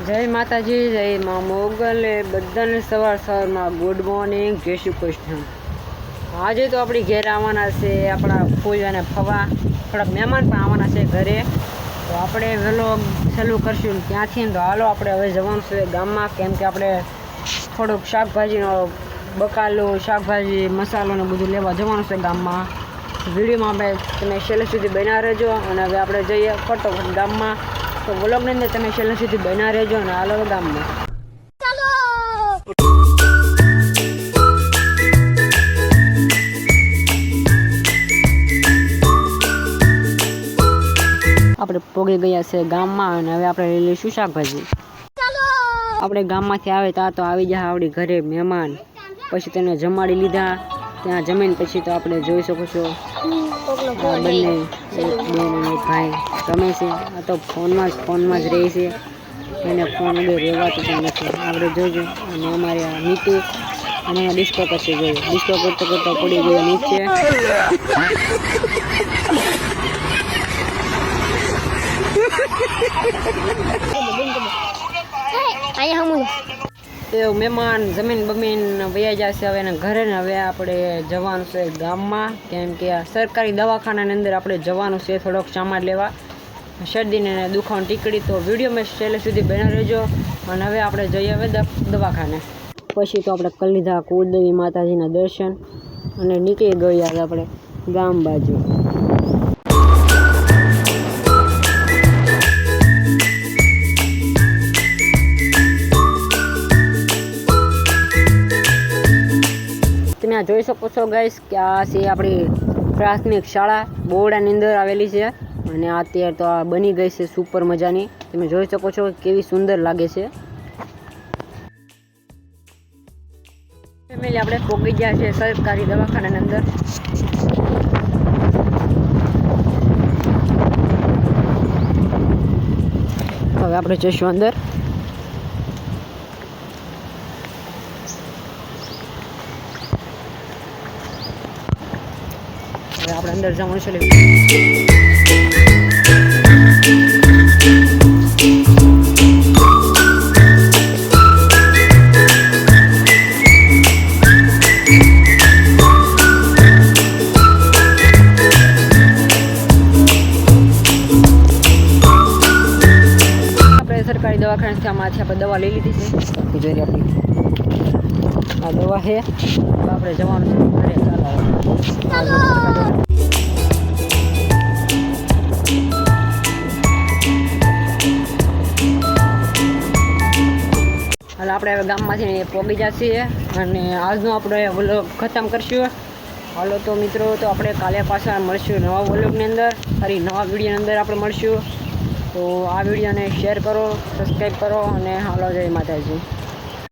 જય માતાજી, જય મા મોગલ. બધાને સવારમાં ગુડ મોર્નિંગ, જય શ્રી કૃષ્ણ. આજે તો આપણી ઘેર આવવાના છે આપણા ફૂઈ અને ફવા, થોડાક મહેમાન પણ આવવાના છે ઘરે. તો આપણે વહેલો ચાલુ કરશું ત્યાંથી. તો હાલો આપણે હવે જવાનું છે ગામમાં, કેમ કે આપણે થોડુંક શાકભાજીનો બકાલું, શાકભાજી, મસાલો ને બધું લેવા જવાનું છે ગામમાં. વિડીયોમાં આપણે તમે છેલ્લે સુધી બન્યા રહેજો. અને હવે આપણે જઈએ ફટોફટ ગામમાં. તો વ્લોગની અંદર તમે છેલ્લે સુધી બન્યા રહેજો. અને હાલો ગામમાં. આપણે પોગી ગયા છે ગામમાં અને હવે આપણે લઈ લઈશું શાકભાજી. આપણે ગામમાંથી આવે ત્યાં તો આવી જાય આપણી ઘરે મહેમાન. પછી તેને જમાડી લીધા. ત્યાં જમીન પછી તો આપણે જોઈ શકો છો બંને એક બેન અને એક ભાઈ રમે છે. આ તો ફોનમાં જ રહે છે, એને ફોન વગર રહેવાતું પણ નથી. આપણે જોજો. અને અમારે નીતુ અને ડિસ્કો કરશે. જોઈએ ડિસ્કો કરતો કરતો પડી ગયો નીચે. તો મહેમાન જમીન બમીન વયા જશે હવે એના ઘરે. ને હવે આપણે જવાનું છે ગામમાં, કેમ કે આ સરકારી દવાખાનાની અંદર આપણે જવાનું છે થોડોક સામાન લેવા, શરદીને દુખાવાની ટીકડી. તો વિડીયોમાં છેલ્લે સુધી બન્યા રહેજો. અને હવે આપણે જઈએ હવે દવાખાને. પછી તો આપણે કરી લીધા કુળદેવી માતાજીના દર્શન અને નીકળી ગયા આપણે ગામ બાજુ. તમે આ જોઈ શકો છો ગાઈસ કે આ છે આપણી પ્રાથમિક શાળા બોરડાની અંદર આવેલી છે. અને અત્યારે તો આ બની ગઈ છે સુપર મજાની. તમે જોઈ શકો છો કેવી સુંદર લાગે છે. ફેમિલી આપણે પહોંચી ગયા છે સરકારી દવાખાનાની અંદર. હવે આપણે જઈશું અંદર. હવે આપણે અંદર જવાનું છે. આપણે સરકારી દવાખાનાથી આમાંથી આપણે દવા લઈ લીધી છે. જોઈ આપણી આ દવા છે. આપણે જવાનું છે ઘરે. ચાલો આપણે હવે ગામમાંથી પહોંચી જઈએ અને આજનો આપણે વ્લોગ ખતમ કરશું. હાલો તો મિત્રો, તો આપણે કાલે પાછા મળશું નવા વ્લોગની અંદર, ફરી નવા વિડીયોની અંદર આપણે મળશું. તો આ વિડીયોને શેર કરો, સબસ્ક્રાઈબ કરો અને હાલો જય માતાજી.